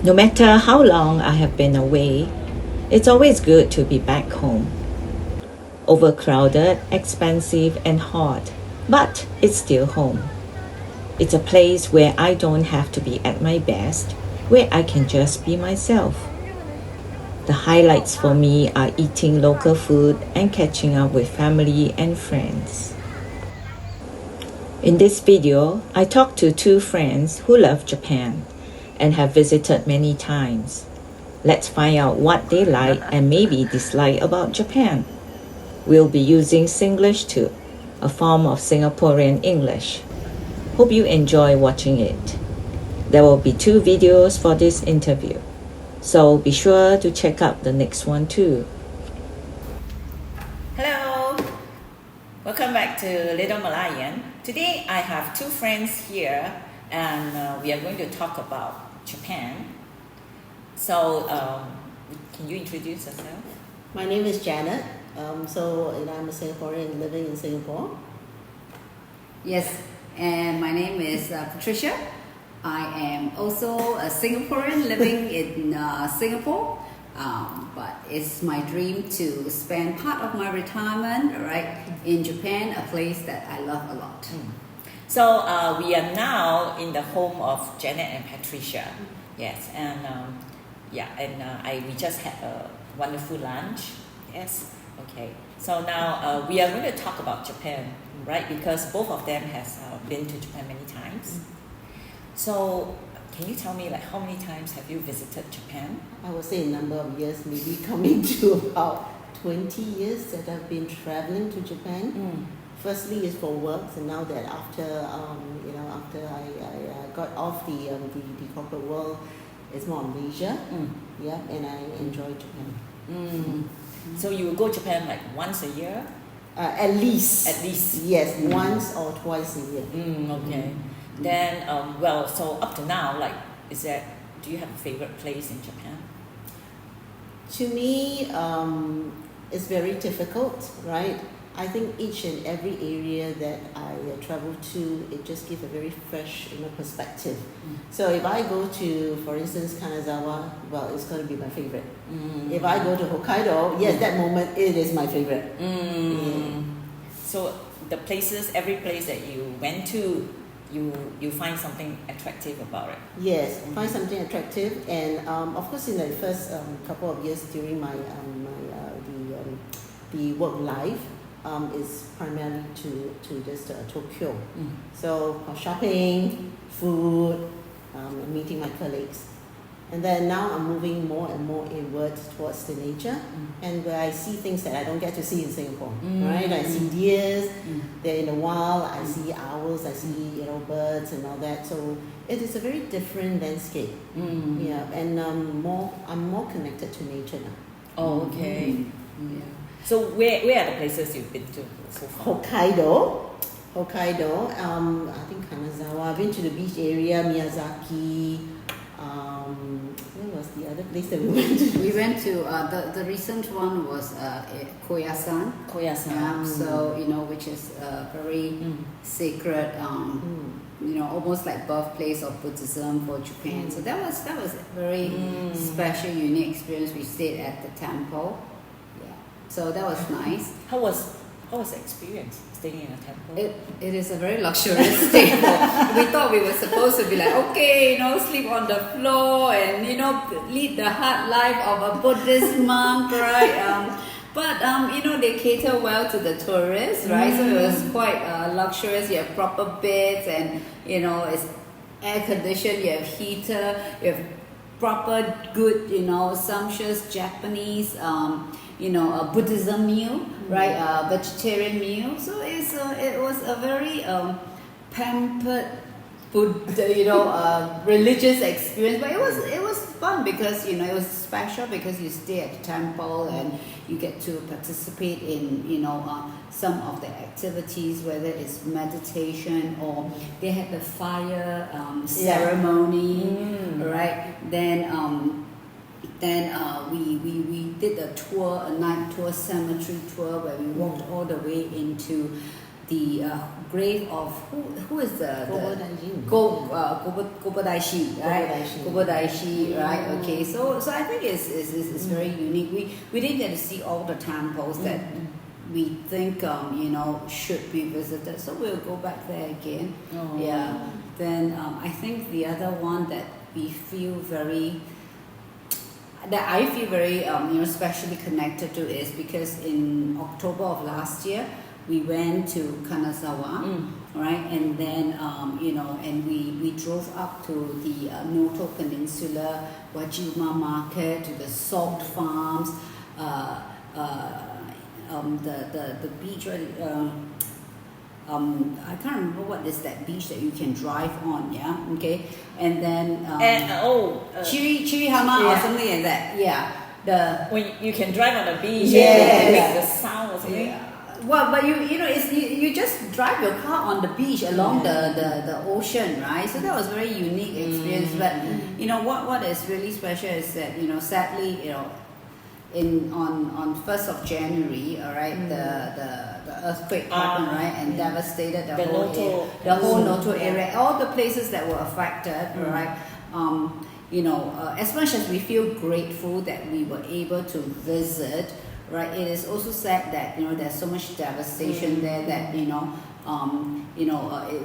No matter how long I have been away, it's always good to be back home. Overcrowded, expensive, and hot, but it's still home. It's a place where I don't have to be at my best, where I can just be myself. The highlights for me are eating local food and catching up with family and friends. In this video, I talked to two friends who love Japan and have visited many times. Let's find out what they like and maybe dislike about Japan. We'll be using Singlish too, a form of Singaporean English. Hope you enjoy watching it. There will be 2 videos for this interview, so be sure to check out the next one too. Hello! Welcome back to Little Malayan. Today I have 2 friends here and we are going to talk about Japan. So, can you introduce yourself? My name is Janet. I'm a Singaporean living in Singapore. Yes, and my name is Patricia. I am also a Singaporean living in Singapore. But it's my dream to spend part of my retirement in Japan, a place that I love a lot. So we are now in the home of Janet and Patricia. Yes, and we just had a wonderful lunch. Yes, okay. So now we are going to talk about Japan, right? Because both of them has been to Japan many times. So can you tell me how many times have you visited Japan? I would say a number of years, maybe coming to about 20 years that I've been traveling to Japan. Firstly is for work, and now that after I got off the corporate world, it's more on leisure. Yeah, and I enjoy Japan. So you will go to Japan once a year? At least. At least. Yes, once or twice a year. Okay. Then, so up to now, do you have a favorite place in Japan? To me, it's very difficult, right? I think each and every area that I travel to, it just gives a very fresh, perspective. So if I go to, for instance, Kanazawa, well, it's going to be my favorite. If I go to Hokkaido, yes, that moment, it is my favorite. So every place that you went to, you find something attractive about it. Yes, find something attractive, and of course, in the first couple of years during my the work life, is primarily to just Tokyo. So for shopping, food, meeting my colleagues, and then now I'm moving more and more inward towards the nature, and where I see things that I don't get to see in Singapore. Right, I see deers. They're in the wild. I see owls. I see birds and all that. So it is a very different landscape. Yeah, and I'm more connected to nature now. Oh, okay. Yeah. So where are the places you've been to so far? Hokkaido. I think Kanazawa. I've been to the beach area, Miyazaki. Where was the other place that we went to? We went to the recent one was Koyasan. So which is a very sacred, almost like birthplace of Buddhism for Japan. So that was a very special, unique experience. We stayed at the temple. So that was nice. How was the experience staying in a temple? It is a very luxurious stay. We thought we were supposed to be sleep on the floor and lead the hard life of a Buddhist monk, right? But they cater well to the tourists, right? So it was quite luxurious. You have proper beds, and it's air conditioned. You have heater. You have proper, good, sumptuous Japanese. A Buddhism meal, right? Vegetarian meal. So it was a very pampered, religious experience. But it was fun because it was special because you stay at the temple and you get to participate in some of the activities, whether it's meditation or they had the fire ceremony, right? Then we did a night tour, cemetery tour, where we walked all the way into the grave of who is the Gobodaishi, right? Gobodaishi, right? Okay, so I think it's very unique. We didn't get to see all the temples that we think should be visited, so we'll go back there again. Oh. Yeah. Then I think the other one that I feel very especially connected to is because in October of last year we went to Kanazawa, right? And then and we drove up to the Noto Peninsula, Wajima Market, to the salt farms, the beach. I can't remember what is that beach that you can drive on, yeah, okay, and then Chirihama or something like that, yeah. When you can drive on the beach, and make the sound or something. Yeah. Well, but you just drive your car on the beach along the ocean, right? So that was a very unique experience. But what is really special is that sadly on 1st of January, all right, the earthquake happened, right, and devastated the whole Noto area, all the places that were affected, right. As much as we feel grateful that we were able to visit, right, it is also sad that there's so much devastation there that it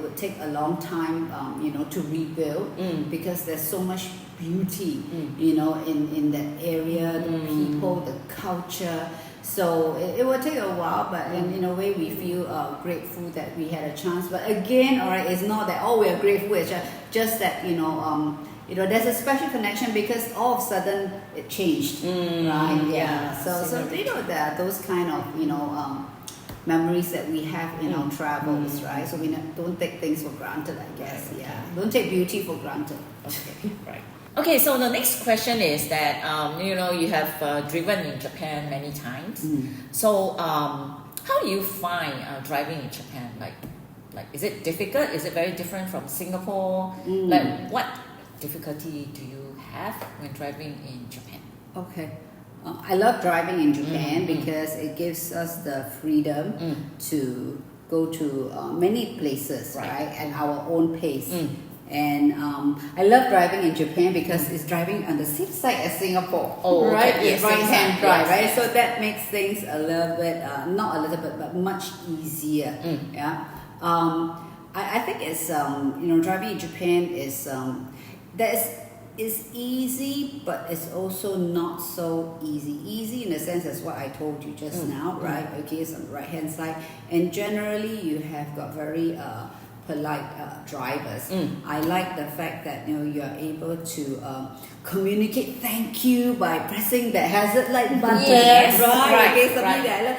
would take a long time to rebuild because there's so much beauty in that area, the people, the culture. So it will take a while, but in a way we feel grateful that we had a chance. But again, all right, it's not that we are grateful. It's just that there's a special connection because all of a sudden it changed, right? Yeah. So there are those kind of memories that we have in our travels, right? So we don't take things for granted, I guess. Right. Yeah. Don't take beauty for granted. Okay, right. Okay, so the next question is that you have driven in Japan many times. So how do you find driving in Japan? Like is it difficult? Is it very different from Singapore? Like what difficulty do you have when driving in Japan? Okay. I love driving in Japan because it gives us the freedom to go to many places, right, at our own pace. And I love driving in Japan because it's driving on the same side as Singapore, right? Okay. Yes, right-hand drive, right? Yes. So that makes things a little bit, not a little bit, but much easier. Yeah. I think it's driving in Japan is it's easy, but it's also not so easy. Easy in the sense as what I told you just now, right? Okay, it's on the right-hand side, and generally you have got very polite drivers. I like the fact that you are able to communicate thank you by pressing the hazard light button. Yes, right. Okay, something right. that I love.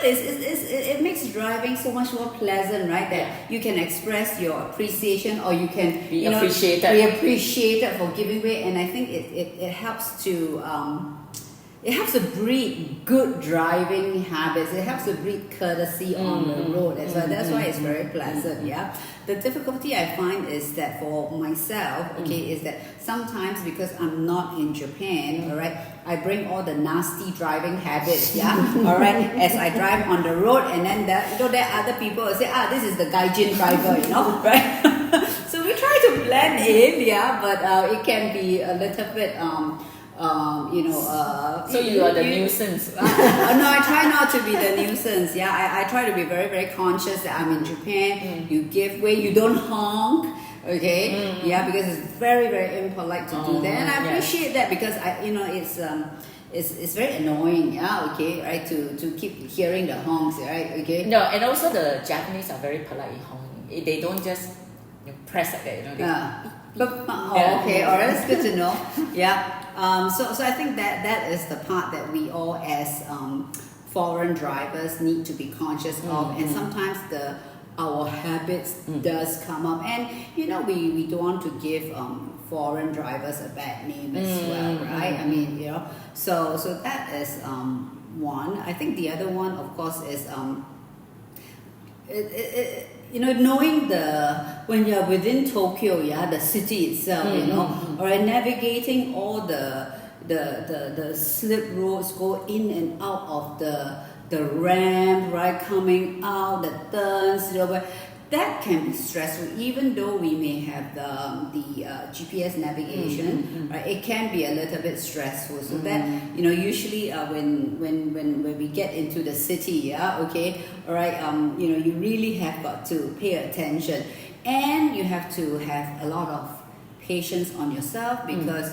It makes driving so much more pleasant, right? That you can express your appreciation, or you can be appreciated. Be appreciated for giving way, and I think it helps to. It helps to breed good driving habits. It helps to breed courtesy on the road as well. That's why it's very pleasant, yeah. The difficulty I find is that for myself, is that sometimes because I'm not in Japan, all right, I bring all the nasty driving habits, yeah, all right, as I drive on the road, and then there are other people who say, this is the gaijin driver, right? So we try to blend in, yeah, but it can be a little bit so you are the nuisance. No, I try not to be the nuisance. Yeah, I try to be very, very conscious that I'm in Japan. You give way, you don't honk. Okay, yeah, because it's very, very impolite to do that, and I appreciate that because it's very annoying. Yeah, okay, right, to keep hearing the honks, right? Okay. No, and also the Japanese are very polite in honking. They don't just press like that, Okay, all right, that's good to know. Yeah. So I think that is the part that we all as foreign drivers need to be conscious of, and sometimes our habits does come up, and we don't want to give foreign drivers a bad name as well, right? I mean, so that is one. I think the other one, of course, is knowing when you're within Tokyo, the city itself, or navigating all the slip roads, go in and out of the ramp, right, coming out, the turns, but that can be stressful. Even though we may have the GPS navigation, right, it can be a little bit stressful. So that usually when we get into the city, okay, all right, you really have got to pay attention, and you have to have a lot of patience on yourself because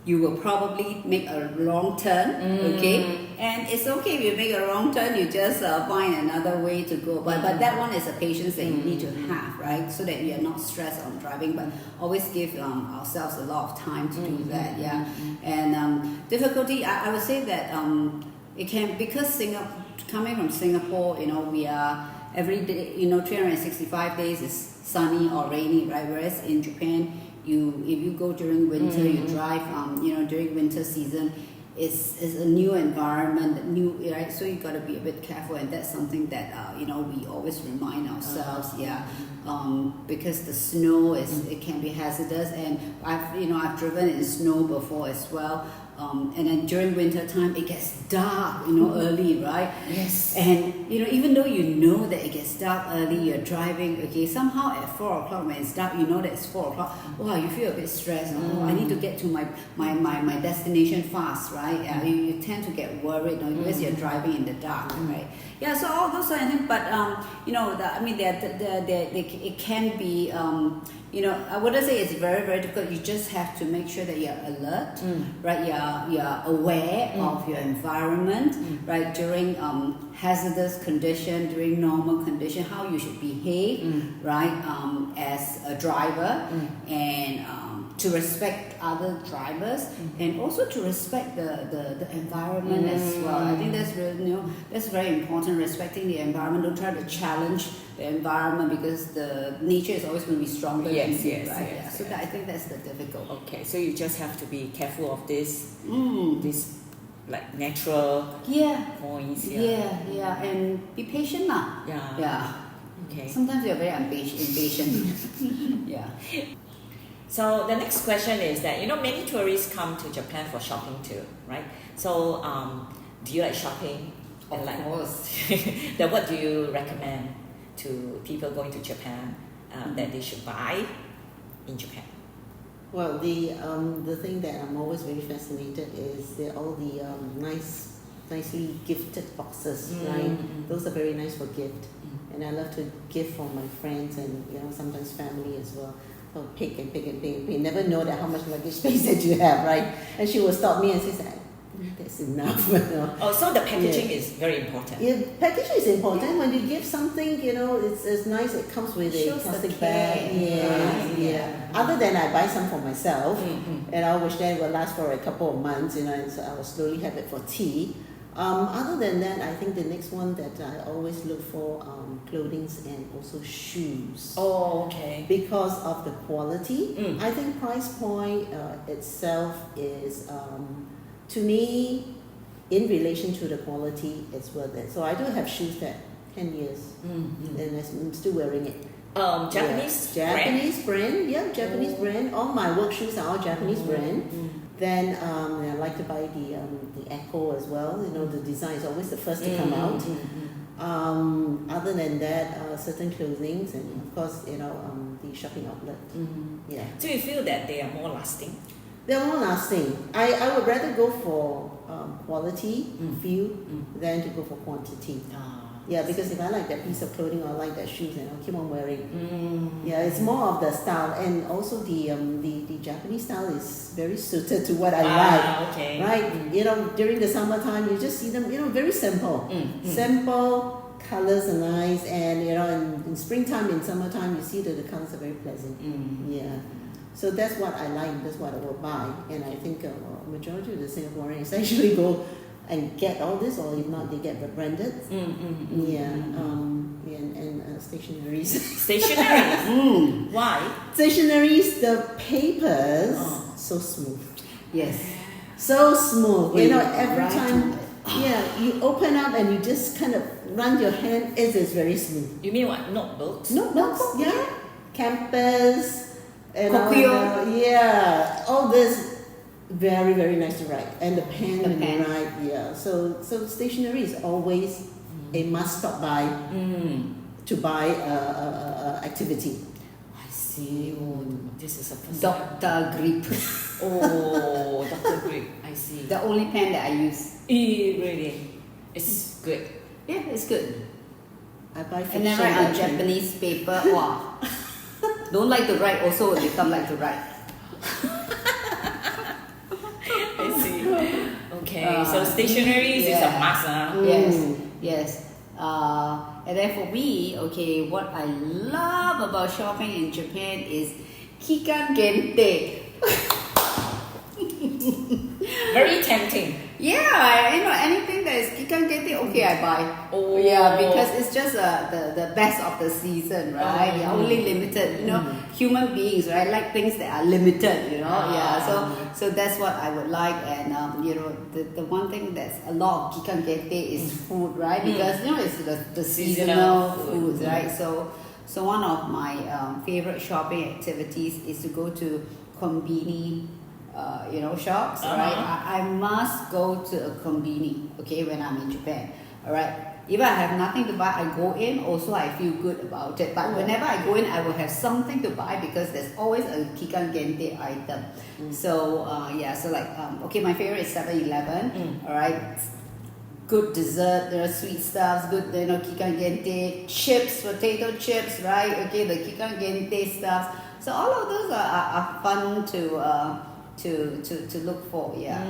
you will probably make a wrong turn, okay? And it's okay if you make a wrong turn, you just find another way to go. But that one is a patience that you need to have, right? So that you are not stressed on driving, but always give ourselves a lot of time to do that, yeah. And difficulty, I would say that it can, because coming from Singapore, we are every day, 365 days is sunny or rainy, right? Whereas in Japan, if you go during winter, you drive, during winter season, it's a new environment, right? So you got to be a bit careful, and that's something that we always remind ourselves, because the snow it can be hazardous, and I've driven in snow before as well. And then during winter time, it gets dark, early, right? Yes. And, even though you know that it gets dark early, you're driving, okay, somehow at 4 o'clock when it's dark, you know that it's 4 o'clock, wow, you feel a bit stressed. Oh, I need to get to my destination fast, right? You tend to get worried because you're driving in the dark, right? Yeah, so all those sort of things, but, it can be, I wouldn't say it's very, very difficult. You just have to make sure that you're alert, right? You're aware of your environment, right? During hazardous condition, during normal condition, how you should behave, right? As a driver, and to respect other drivers, and also to respect the environment as well. I think that's really, that's very important. Respecting the environment. Don't try to challenge the environment, because the nature is always going to be stronger than you, right? Yes, so I think that's the difficult. Okay, so you just have to be careful of this like natural points. Yeah, and be patient lah. Yeah. Okay. Sometimes we are very impatient. Yeah. So the next question is that many tourists come to Japan for shopping too, right? So do you like shopping? Of course. Then what do you recommend to people going to Japan that they should buy in Japan? Well, the thing that I'm always very fascinated is all the nicely gifted boxes, right? Those are very nice for gift, and I love to give for my friends and sometimes family as well. So pick and pick and pick and pick. You never know that how much luggage space that you have, right? And she will stop me and say, "That's enough." Oh, so the packaging is very important. Yeah, packaging is important. When you give something, it's nice. It comes with a plastic bag. Yeah. Other than I buy some for myself, and which then will last for a couple of months. And so I will slowly have it for tea. Other than that, I think the next one that I always look for clothing and also shoes. Oh, okay. Because of the quality, I think price point itself is. To me, in relation to the quality, it's worth it. So I do have shoes that 10 years, and I'm still wearing it. Japanese brand. Yeah, Japanese brand. All my work shoes are all Japanese brand. Then I like to buy the Echo as well. The design is always the first to come out. Other than that, certain clothing, and of course, the shopping outlet. Yeah. So you feel that they are more lasting? They're more lasting. I would rather go for quality, feel, than to go for quantity. Yeah, because if I like that piece of clothing or I like that shoes, and I'll keep on wearing. Yeah, it's more of the style, and also the Japanese style is very suited to what I like. Okay. Right? During the summertime, you just see them. Very simple. Simple colors are nice, and in springtime, in summertime, you see that the colors are very pleasant. Yeah. So that's what I like, that's what I will buy. And I think majority of the Singaporeans actually go and get all this, or if not, they get branded. Yeah. And stationaries. Stationaries? Why? Stationaries, the papers, so smooth. Yes. So smooth. Every right. time, you open up and you just kind of run your hand, it is very smooth. You mean what? Notebooks? Notebooks, Campus. And Kokyo. all this Very, very nice to write. And the pen The when pen. you write, yeah. So stationery is always a must stop by to buy activity. I see. Oh, this is a first. Dr. Grip, Oh, Dr. Grip. I see. the only pen that I use. Really, it's good. Yeah, it's good. I buy And fiction. then write on actually. Japanese paper. Wow. Don't like to write, also will become like to write. I see. Okay, so stationery is a yeah. must. Huh? Yes. And then for me, okay, what I love about shopping in Japan is Kikan Gente. Very tempting. Yeah, anything that is Kikan Gente, okay, I buy. Oh. Yeah, because it's just the best of the season, right? Oh. They're only limited. Human beings, right, like things that are limited. Yeah. So that's what I would like, and the one thing that's a lot of Kikan Gente is food, right? Because it's the seasonal foods, right? So one of my favorite shopping activities is to go to konbini. Shops, right? I must go to a konbini, okay, when I'm in Japan, all right? If I have nothing to buy, I go in, also I feel good about it. But whenever I go in, I will have something to buy because there's always a Kikan Gente item. So, okay, my favorite is 7-Eleven, all right? Good dessert, sweet stuffs, good, Kikan Gente, chips, potato chips, right? Okay, the Kikan Gente stuff. So all of those are fun to look for, yeah.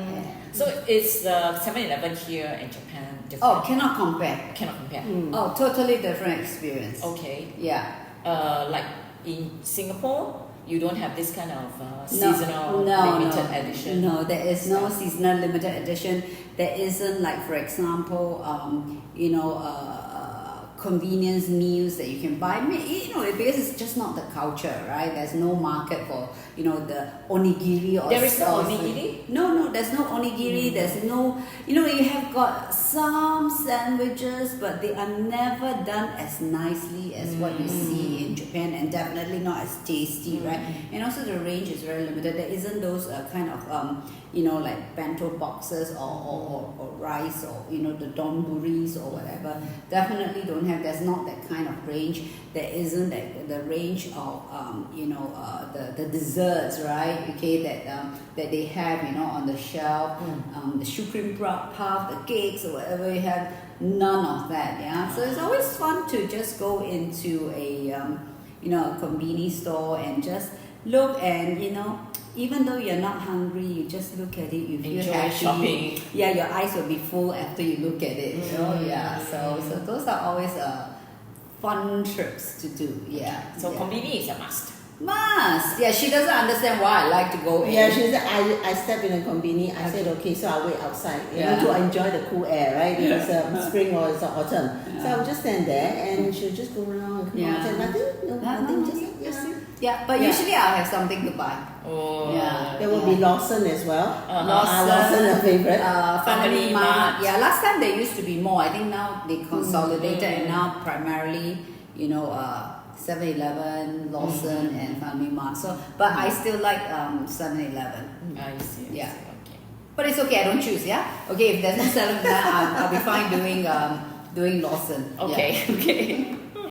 So it's 7-Eleven here in Japan different? Oh, cannot compare. Cannot compare. Oh, totally different experience. Okay. Yeah. Like in Singapore, you don't have this kind of seasonal limited edition. No, there is no seasonal limited edition. There isn't, like, for example, convenience meals that you can buy. Because it's just not the culture, right? There's no market for, the onigiri or There is no onigiri? No, there's no onigiri. There's no, you have got some sandwiches, but they are never done as nicely as what you see in Japan, and definitely not as tasty, right? And also the range is very limited. There isn't those kind of, like bento boxes or rice or, the donburis or whatever. Definitely don't have, there's not that kind of range. There isn't the range of, the desserts, right? Okay, that they have, on the shelf, the sugar cream puff, the cakes or whatever you have, none of that, yeah? So it's always fun to just go into a, a konbini store and just look and, even though you're not hungry, you just look at it, you feel Enjoy happy. shopping. Yeah, your eyes will be full after you look at it. Yeah. So those are always fun trips to do. Yeah. So yeah. konbini is a must. Must. Yeah, she doesn't understand why I like to go in. Yeah, she said, I stepped in a konbini. I said, okay, so I'll wait outside, to enjoy the cool air, right? Because spring or it's autumn. So I'll just stand there and she'll just go around and come out. I said, nothing, just. Yeah, but usually I'll have something to buy. Oh. Yeah. There will be Lawson as well. Lawson, a favorite. Family Mart. Yeah, last time there used to be more. I think now they consolidated and now primarily, 7-Eleven, Lawson, and Family Mart. So, but I still like 7-Eleven. I see. Yeah. Okay. But it's okay. I don't choose. Yeah. Okay. If there's no 7-Eleven, I'll be fine doing Lawson. Okay. Yeah. Okay.